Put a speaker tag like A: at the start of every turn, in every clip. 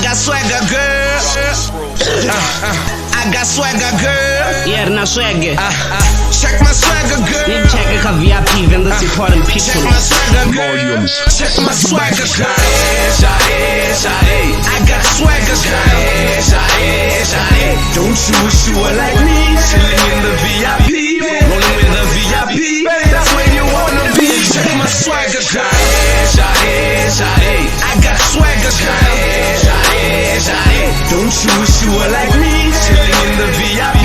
A: got swagger, girl. I got swagger, girl.
B: Yeah, na swagger.
A: Check my swagger, girl.
B: Ni check ka VIP vendo si foreign people.
A: Check my swagger, girl. Check my swagger, girl. I got swagger, girl. Don't you wish you were like me? Chilling in the VIP, rolling with the VIP. That's where you wanna be. Check my swagger, girl. I got swagger, girl. Don't you wish you were like me? Chilling in the VIP,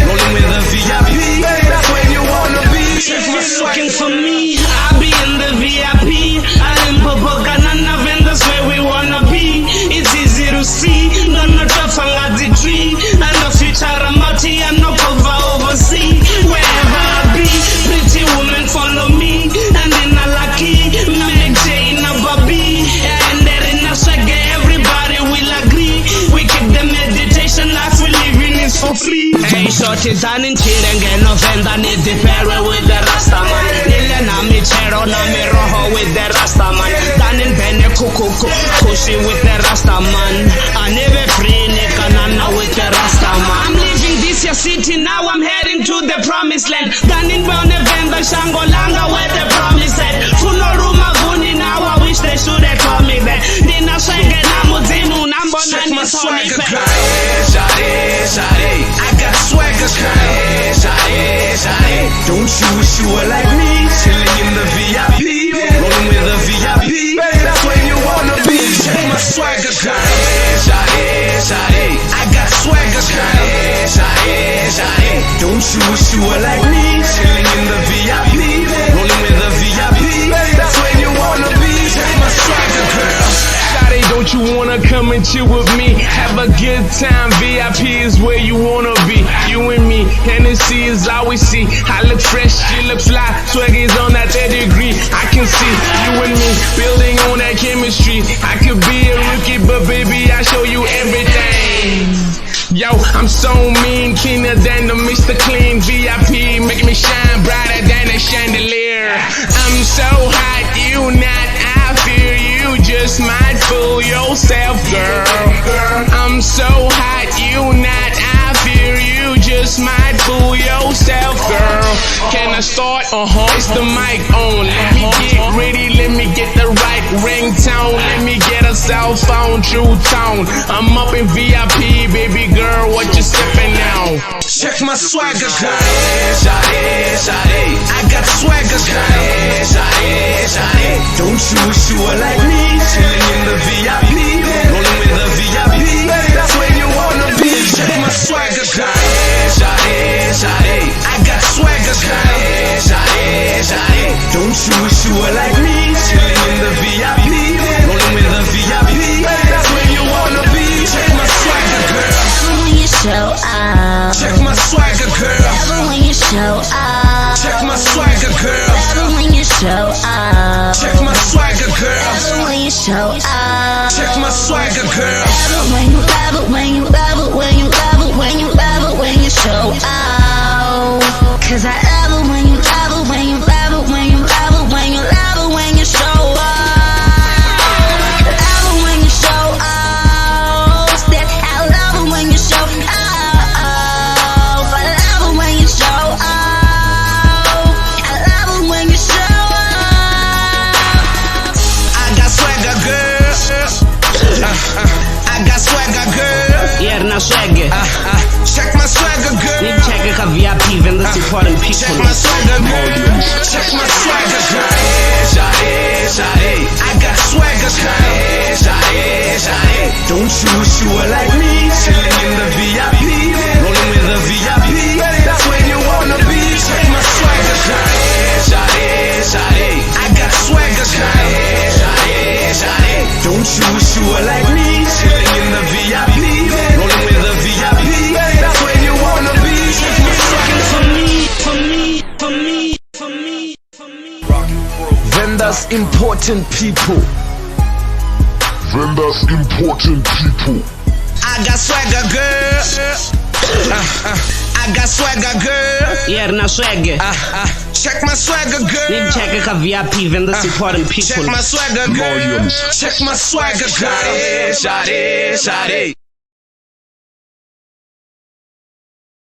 A: rolling with the VIP. That's where you wanna be. Check my swagger.
B: Looking for me, I'll be in the VIP. I'm Popokanana vendors where we wanna be. It's easy to see, no fanga the tree. And the future Ramati and no cover overseas. Wherever I be, pretty women follow me. And in a lucky, make J in a Bobby. And there in a swagger, everybody will agree. We keep the meditation life we living is for free. Hey, shorty down in Chirenge, no venda need the fair with the Rastaman. Nile na mi chero na mi roho with the Rastaman. Down in Bene Kukuku, Kushi with the Rastaman. I never free Nikanana with the Rastaman. I'm leaving this your city, now I'm heading to the promised land. Down in Bone Venda, Shangolanga where the promise said. Funo Ruma Guni, now I wish they should have told me that. Dina Shenge na Muzimu, Nambo
A: Check my
B: Nani
A: swagger,
B: Tony.
A: girl. I got swagger, girl. Don't you wish you were like me? Chilling in the VIP, rolling with the VIP. That's where you wanna be. Check my swagger, girl. I got swagger, girl. Don't you wish you were like me? Chilling in the VIP, rolling with the VIP. That's where you wanna be. Check my swagger, girl.
C: Shawty, don't you wanna come and chill with me? Have a good time, VIP is where you wanna be. You and me, Hennessy is all we see. I look fresh, she looks fly, swag is on that 30 degree. I can see you and me, building on that chemistry. I could be a rookie, but baby, I show you everything. Yo, I'm so mean, keener than the Mr. Clean VIP, making me shine brighter than a chandelier. I'm so hot, you not, I fear you just might fool yourself, girl. I'm so hot, you not, I fear you just might fool yourself, girl. Can I start? It's the mic on. Let me get ready, let me get the right ringtone. Let me get a cell phone, true tone. I'm up in VIP, baby girl, what you sipping now?
A: Check my swagger, girl. I got swagger, girl. Don't you wish you were like me? Chilling in the VIP, rolling with the VIP. That's where you wanna be. Check my swagger, girl. I got swagger, girl. Don't you wish you were like me? Chilling in the VIP, rolling with the VIP. That's where you wanna be. Check my swagger, girl.
D: When you show up,
A: Check my swagger, girl.
D: when you show up,
A: Check my swagger, girl.
D: when you show up,
A: Check my swagger, girl.
D: when you show up,
A: Check my swagger, girl.
D: when you love it, when you love it, when you love it, when you love it, when you show up. 'Cause I love it when you love it, when you love it, when you love it, when you love it, when you show up. Love it when you show up. Said I love it when you show up. I love it when you show up. I love it when you show up.
A: I got swagger, girl. I got swagger, girl.
B: Yeah, na swagger.
A: Check my swagger, girl.
B: Ni check ka VIP vendo si foreign people.
A: Check my swagger, girl. Check my swagger, girl. I got swagger, girl. Don't you wish you were like me? Chilling in the VIP, rolling with the VIP. That's where you wanna be. Check my swagger, girl. I got swagger, girl. Don't you wish you were like me? Chilling in the VIP, rolling with the VIP. That's where you wanna be. Check my swagger.
B: For me.
C: Vendors, important people.
E: Vendors, important people.
A: I got swagger, girl. I got swagger, girl.
B: Yeah, na swagger.
A: Check my swagger, girl.
B: Check a VIP vendor supporting people.
A: Check my swagger, girl. Check my swagger, girl. Shawty, shawty.